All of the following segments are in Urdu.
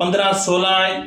15-16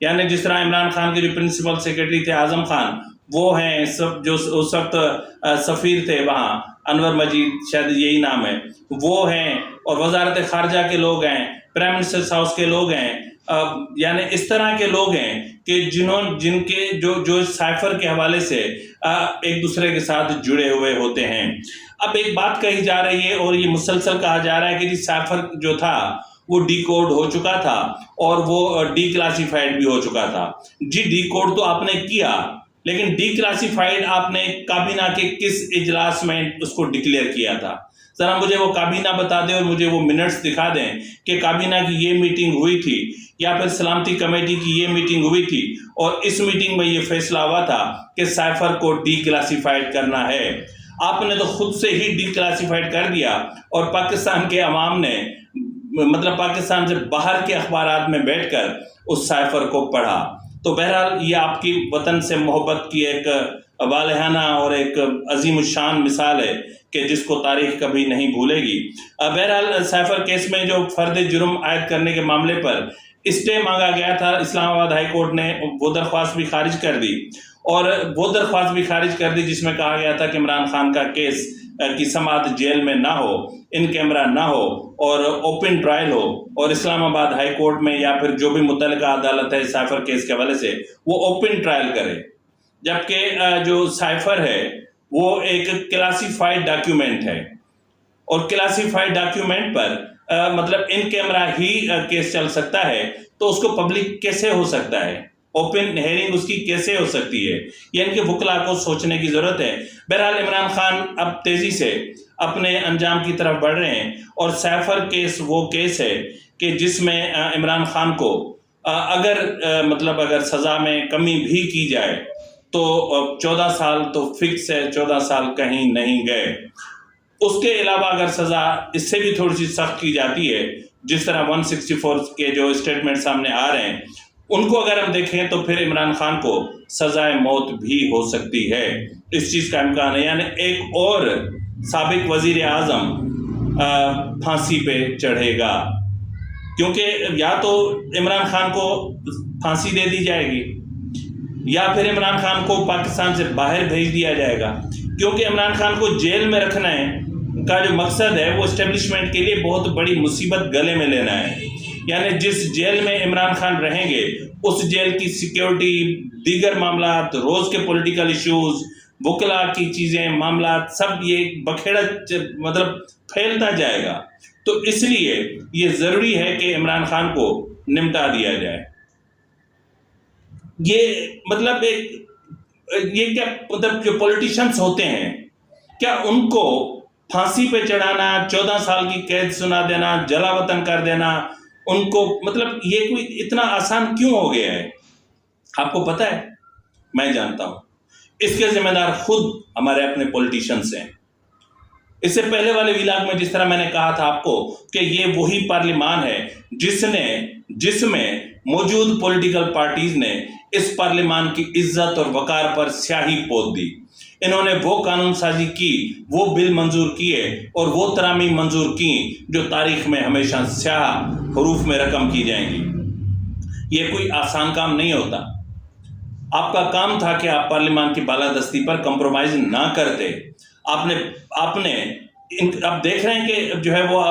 یعنی جس طرح عمران خان کے جو پرنسپل سیکرٹری تھے اعظم خان، وہ ہیں سب جو اس وقت سفیر تھے وہاں، انور مجید شاید یہی نام ہے، وہ ہیں، اور وزارت خارجہ کے لوگ ہیں، پرائم منسٹر ہاؤس کے لوگ ہیں، یعنی اس طرح کے لوگ ہیں کہ جن کے جو سائفر کے حوالے سے ایک دوسرے کے ساتھ جڑے ہوئے ہوتے ہیں۔ اب ایک بات کہی جا رہی ہے اور یہ مسلسل کہا جا رہا ہے کہ جی سائفر جو تھا وہ ڈی کوڈ ہو چکا تھا اور وہ ڈی کلاسیفائڈ بھی ہو چکا تھا۔ جی ڈی کوڈ تو آپ نے کیا، لیکن ڈی کلاسیفائڈ آپ نے کابینہ کے کس اجلاس میں اس کو ڈکلیئر کیا تھا؟ ذرا مجھے وہ کابینہ بتا دیں اور مجھے وہ منٹس دکھا دیں کہ کابینہ کی یہ میٹنگ ہوئی تھی یا پھر سلامتی کمیٹی کی یہ میٹنگ ہوئی تھی اور اس میٹنگ میں یہ فیصلہ ہوا تھا کہ سائفر کو ڈی کلاسیفائڈ کرنا ہے۔ آپ نے تو خود سے ہی ڈی کلاسیفائڈ کر دیا اور پاکستان کے عوام نے، مطلب پاکستان سے باہر کے اخبارات میں بیٹھ کر اس سائفر کو پڑھا۔ تو بہرحال یہ آپ کی وطن سے محبت کی ایک والہانہ اور ایک عظیم الشان مثال ہے کہ جس کو تاریخ کبھی نہیں بھولے گی۔ بہرحال سائفر کیس میں جو فرد جرم عائد کرنے کے معاملے پر اسٹے مانگا گیا تھا، اسلام آباد ہائی کورٹ نے وہ درخواست بھی خارج کر دی، اور وہ درخواست بھی خارج کر دی جس میں کہا گیا تھا کہ عمران خان کا کیس کی سماعت جیل میں نہ ہو، ان کیمرہ نہ ہو اور اوپن ٹرائل ہو، اور اسلام آباد ہائی کورٹ میں یا پھر جو بھی متعلقہ عدالت ہے سائفر کیس کے حوالے سے وہ اوپن ٹرائل کرے۔ جبکہ جو سائفر ہے وہ ایک کلاسیفائڈ ڈاکیومنٹ ہے، اور کلاسیفائڈ ڈاکیومنٹ پر مطلب ان کیمرہ ہی کیس چل سکتا ہے، تو اس کو پبلک کیسے ہو سکتا ہے؟ اوپن ہیئرنگ اس کی کیسے ہو سکتی ہے؟ یعنی کہ وکلاء کو سوچنے کی ضرورت ہے۔ بہرحال عمران خان اب تیزی سے اپنے انجام کی طرف بڑھ رہے ہیں، اور سائفر کیس وہ کیس ہے کہ جس میں عمران خان کو اگر سزا میں کمی بھی کی جائے تو 14 سال تو فکس ہے، 14 سال کہیں نہیں گئے۔ اس کے علاوہ اگر سزا اس سے بھی تھوڑی سی سخت کی جاتی ہے، جس طرح 164 کے جو اسٹیٹمنٹ سامنے آ رہے ہیں ان کو اگر ہم دیکھیں تو پھر عمران خان کو سزائے موت بھی ہو سکتی ہے، اس چیز کا امکان ہے۔ یعنی ایک اور سابق وزیر اعظم پھانسی پہ چڑھے گا، کیونکہ یا تو عمران خان کو پھانسی دے دی جائے گی یا پھر عمران خان کو پاکستان سے باہر بھیج دیا جائے گا، کیونکہ عمران خان کو جیل میں رکھنا ہے کا جو مقصد ہے وہ اسٹیبلشمنٹ کے لیے بہت بڑی مصیبت گلے میں لینا ہے۔ یعنی جس جیل میں عمران خان رہیں گے اس جیل کی سیکیورٹی، دیگر معاملات، روز کے پولیٹیکل ایشوز، وکلاء کی چیزیں، معاملات، سب یہ بکھیڑا مطلب پھیلتا جائے گا۔ تو اس لیے یہ ضروری ہے کہ عمران خان کو نمٹا دیا جائے۔ یہ مطلب یہ کیا مطلب جو پولیٹیشنز ہوتے ہیں، کیا ان کو پھانسی پہ چڑھانا، 14 سال کی قید سنا دینا، جلا وطن کر دینا، ان کو مطلب یہ کوئی اتنا آسان کیوں ہو گیا ہے؟ آپ کو پتہ ہے؟ میں جانتا ہوں۔ اس کے ذمہ دار خود ہمارے اپنے پولیٹیشنز ہیں۔ اس سے پہلے والے ویلاگ میں جس طرح میں نے کہا تھا آپ کو کہ یہ وہی پارلیمان ہے جس میں موجود پولیٹیکل پارٹیز نے اس پارلیمان کی عزت اور وقار پر سیاہی پوت دی۔ انہوں نے وہ قانون سازی کی، وہ بل منظور کیے اور وہ ترامیم منظور کی جو تاریخ میں ہمیشہ سیاہ حروف میں رقم کی جائیں گی۔ یہ کوئی آسان کام نہیں ہوتا۔ آپ کا کام تھا کہ آپ پارلیمان کی بالادستی پر کمپرومائز نہ کرتے۔ آپ نے اب دیکھ رہے ہیں کہ جو ہے وہ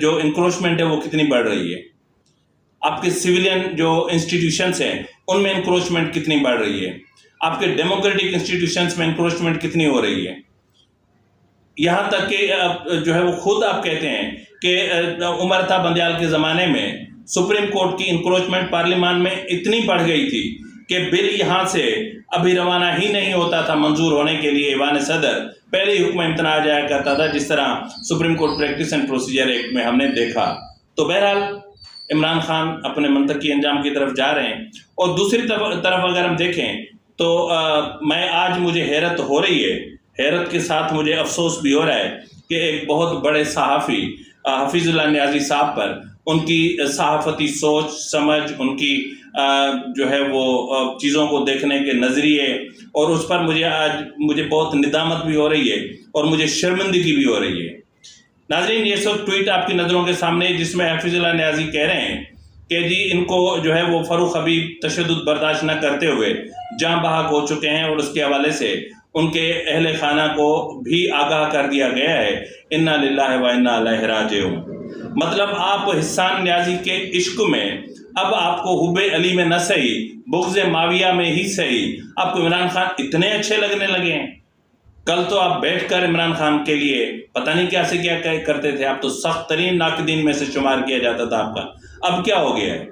جو انکروچمنٹ ہے وہ کتنی بڑھ رہی ہے۔ آپ کے سویلین جو انسٹیٹیوشنز ہیں ان میں انکروچمنٹ کتنی بڑھ رہی ہے۔ آپ کے ڈیموکریٹک انسٹیٹیوشنز میں انکروچمنٹ کتنی ہو رہی ہے۔ یہاں تک کہ جو ہے وہ خود آپ کہتے ہیں کہ عمر تھا بندیال کے زمانے میں سپریم کورٹ کی انکروچمنٹ پارلیمان میں اتنی بڑھ گئی تھی کہ بل یہاں سے ابھی روانہ ہی نہیں ہوتا تھا منظور ہونے کے لیے ایوان صدر، پہلے ہی حکم امتناع جایا کرتا تھا، جس طرح supreme court practice and procedure act میں ہم نے دیکھا۔ تو بہرحال عمران خان اپنے منطقی انجام کی طرف جا رہے ہیں، اور دوسری طرف اگر ہم دیکھیں تو مجھے حیرت ہو رہی ہے، حیرت کے ساتھ مجھے افسوس بھی ہو رہا ہے کہ ایک بہت بڑے صحافی حفیظ اللہ نیازی صاحب پر ان کی صحافتی سوچ سمجھ، ان کی جو ہے وہ چیزوں کو دیکھنے کے نظریے، اور اس پر مجھے بہت ندامت بھی ہو رہی ہے اور مجھے شرمندگی بھی ہو رہی ہے۔ ناظرین، یہ سب ٹویٹ آپ کی نظروں کے سامنے جس میں حفیظ اللہ نیازی کہہ رہے ہیں کہ جی ان کو جو ہے وہ فاروق حبیب تشدد برداشت نہ کرتے ہوئے جاں بحق ہو چکے ہیں، اور اس کے حوالے سے ان کے اہل خانہ کو بھی آگاہ کر دیا گیا ہے انا للہ و انا الیہ راجعون۔ مطلب آپ حسان نیازی کے عشق میں اب آپ کو حب علی میں نہ صحیح، بغض معاویہ میں ہی صحیح، آپ کو عمران خان اتنے اچھے لگنے لگے ہیں۔ کل تو آپ بیٹھ کر عمران خان کے لیے پتہ نہیں کیا سے کیا کرتے تھے، آپ تو سخت ترین ناقدین میں سے شمار کیا جاتا تھا آپ کا۔ اب کیا ہو گیا ہے؟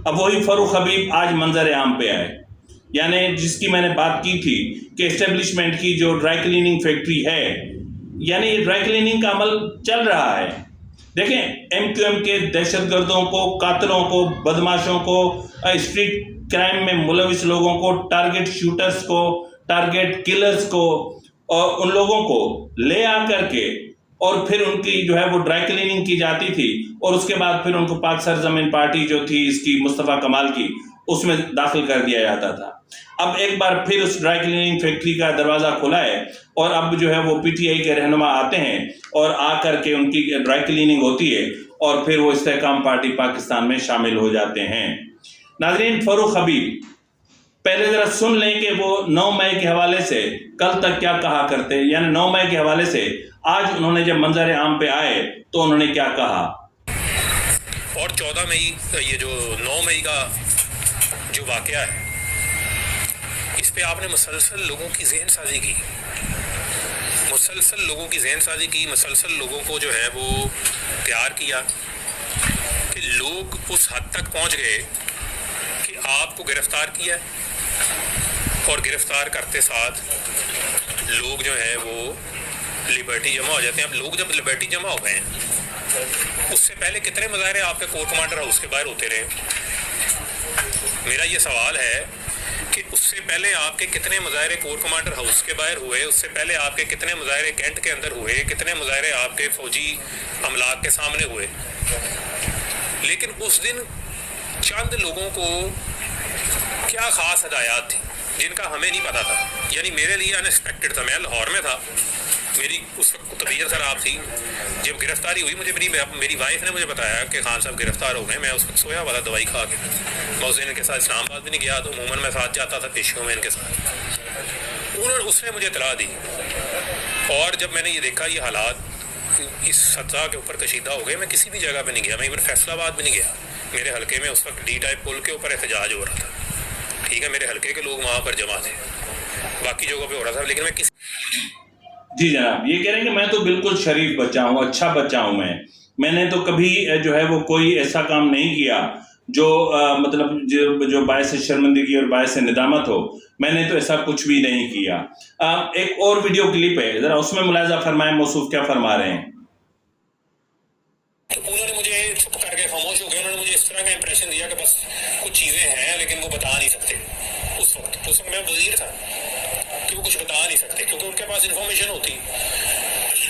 اب وہی فاروق حبیب آج منظر عام پہ آئے، یعنی جس کی میں نے بات کی تھی کہ اسٹیبلشمنٹ کی جو ڈرائی کلیننگ فیکٹری ہے، یعنی یہ ڈرائی کلیننگ کا عمل چل رہا ہے۔ دیکھیں ایم کیو ایم کے دہشت گردوں کو، قاتلوں کو، بدماشوں کو، اسٹریٹ کرائم میں ملوث لوگوں کو، ٹارگٹ شوٹرز کو، ٹارگٹ کلرز کو، اور ان لوگوں کو لے آ کر کے اور پھر ان کی جو ہے وہ ڈرائی کلیننگ کی جاتی تھی، اور اس کے بعد پھر ان کو پاک سرزمین پارٹی جو تھی اس کی مصطفیٰ کمال کی، اس میں داخل کر دیا جاتا تھا۔ اب ایک بار پھر اس ڈرائی کلیننگ فیکٹری کا دروازہ کھلا ہے، اور اب جو ہے وہ پی ٹی آئی کے رہنما آتے ہیں اور آ کر کے ان کی ڈرائی کلیننگ ہوتی ہے، اور پھر وہ استحکام پارٹی پاکستان میں شامل ہو جاتے ہیں۔ ناظرین، فاروق حبیب پہلے ذرا سن لیں کہ وہ 9 مئی کے حوالے سے کل تک کیا کہا کرتے، یعنی 9 مئی کے حوالے سے آج انہوں نے جب منظر عام پہ آئے تو انہوں نے کیا کہا۔ اور 14 مئی یہ جو 9 مئی کا جو واقعہ ہے، اس پہ آپ نے مسلسل لوگوں کی ذہن سازی کی، مسلسل لوگوں کی ذہن سازی کی، مسلسل لوگوں کو جو ہے وہ تیار کیا کہ لوگ اس حد تک پہنچ گئے کہ آپ کو گرفتار کیا، اور گرفتار کرتے ساتھ لوگ جو ہے وہ لبرٹی جمع ہو جاتے ہیں۔ اب لوگ جب لبرٹی جمع ہو گئے ہیں، اس سے پہلے کتنے مظاہرے آپ کے کور کمانڈر ہاؤس کے باہر ہوتے رہے؟ میرا یہ سوال ہے کہ اس سے پہلے آپ کے کتنے مظاہرے کور کمانڈر ہاؤس کے باہر ہوئے، اس سے پہلے آپ کے کتنے مظاہرے کینٹ کے اندر ہوئے، کتنے مظاہرے آپ کے فوجی املاک کے سامنے ہوئے؟ لیکن اس دن چند لوگوں کو کیا خاص ہدایات تھی جن کا ہمیں نہیں پتا تھا، یعنی میرے لیے ان ایکسپیکٹڈ تھا۔ میں لاہور میں تھا، میری اس وقت طبیعت خراب تھی، جب گرفتاری ہوئی مجھے میری وائف نے مجھے بتایا کہ خان صاحب گرفتار ہو گئے۔ میں اس وقت سویا ہوا تھا دوائی کھا کے، میں اس دن ان کے ساتھ اسلام آباد بھی نہیں گیا، تو عموماً میں ساتھ جاتا تھا پیشیوں میں ان کے ساتھ۔ اس نے مجھے اطلاع دی، اور جب میں نے یہ دیکھا یہ حالات اس سطح کے اوپر کشیدہ ہو گئے، میں کسی بھی جگہ پہ نہیں گیا، میں ایون فیصل آباد بھی نہیں گیا۔ میرے حلقے میں اس وقت ڈی ٹائپ پل کے اوپر احتجاج ہو رہا تھا، ٹھیک ہے، میرے حلقے کے لوگ وہاں پر جمع تھے، باقی جگہوں پہ ہو رہا تھا، لیکن میں جی جناب، یہ کہہ رہے ہیں کہ میں تو بالکل شریف بچہ ہوں، اچھا بچہ ہوں، میں نے تو کبھی جو ہے وہ کوئی ایسا کام نہیں کیا جو مطلب جو باعث شرمندگی اور باعث ندامت ہو، میں نے تو ایسا کچھ بھی نہیں کیا۔ ایک اور ویڈیو کلپ ہے، ذرا اس میں ملاحظہ فرمائیں موصوف کیا فرما رہے ہیں۔ انہوں نے مجھے چپ کر کے خاموش ہو گئے، انہوں نے مجھے اس طرح کا امپریشن دیا کہ بس کچھ چیزیں ہیں لیکن وہ بتا نہیں سکتے۔ اس وقت میں وزیر تھا کہ وہ کچھ بتا نہیں سکتے، کیونکہ ان کے پاس انفارمیشن ہوتی،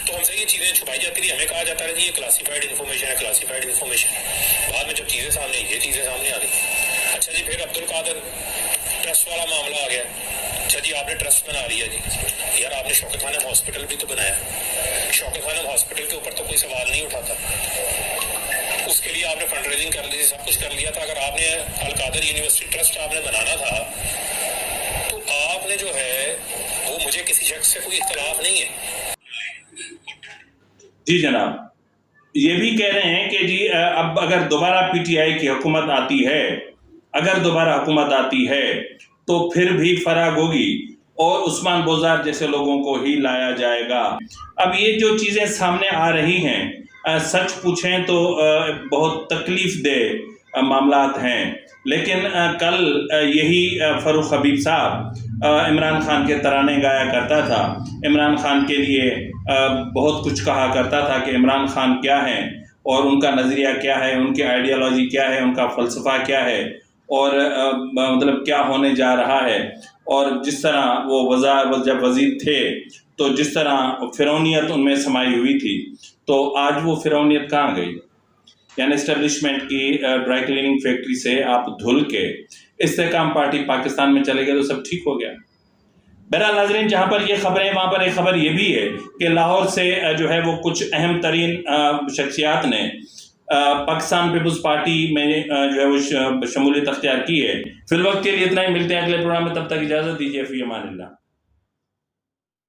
تو ہم سے یہ چیزیں چھپائی جاتی تھی، ہمیں کہا جاتا ہے یہ کلاسیفائڈ انفارمیشن ہے، کلاسیفائڈ انفارمیشن۔ بعد میں جب چیزیں سامنے یہ چیزیں سامنے آ گئی، اچھا جی پھر عبدالقادر ٹرسٹ والا معاملہ آ گیا، اچھا جی آپ نے ٹرسٹ بنا لیا، جی یار آپ نے شوکت خانم ہاسپٹل بھی تو بنایا، شوکت خانم ہاسپٹل کے اوپر تو کوئی سوال نہیں اٹھاتا، اس کے لیے آپ نے فنڈ ریزنگ کر لی، سب کچھ کر لیا تھا۔ اگر آپ نے القادر یونیورسٹی ٹرسٹ آپ نے بنانا تھا تو آپ نے جو ہے وہ مجھے کسی شخص سے کوئی اختلاف نہیں ہے۔ جی جناب، یہ بھی کہہ رہے ہیں کہ جی اب اگر دوبارہ پی ٹی آئی کی حکومت آتی ہے، اگر دوبارہ حکومت آتی ہے تو پھر بھی فراغ ہوگی اور عثمان بوزار جیسے لوگوں کو ہی لایا جائے گا۔ اب یہ جو چیزیں سامنے آ رہی ہیں، سچ پوچھیں تو بہت تکلیف دہ معاملات ہیں، لیکن کل یہی فاروق حبیب صاحب عمران خان کے ترانے گایا کرتا تھا، عمران خان کے لیے بہت کچھ کہا کرتا تھا کہ عمران خان کیا ہیں اور ان کا نظریہ کیا ہے، ان کی آئیڈیالوجی کیا ہے، ان کا فلسفہ کیا ہے، اور مطلب کیا ہونے جا رہا ہے۔ اور جس طرح وہ جب وزیر تھے تو جس طرح فرعونیت ان میں سمائی ہوئی تھی، تو آج وہ فرعونیت کہاں گئی؟ یعنی اسٹیبلشمنٹ کی ڈرائی کلیننگ فیکٹری سے آپ دھل کے استحکام پارٹی پاکستان میں چلے گئے تو سب ٹھیک ہو گیا۔ بہرحال ناظرین، جہاں پر یہ خبریں وہاں پر ایک خبر یہ بھی ہے کہ لاہور سے جو ہے وہ کچھ اہم ترین شخصیات نے پاکستان پیپلز پارٹی میں جو ہے وہ شمولیت اختیار کی ہے. فی الوقت کے لیے اتنا ہی، ملتے ہیں اگلے پروگرام میں، تب تک اجازت دیجیے. فی امان اللہ.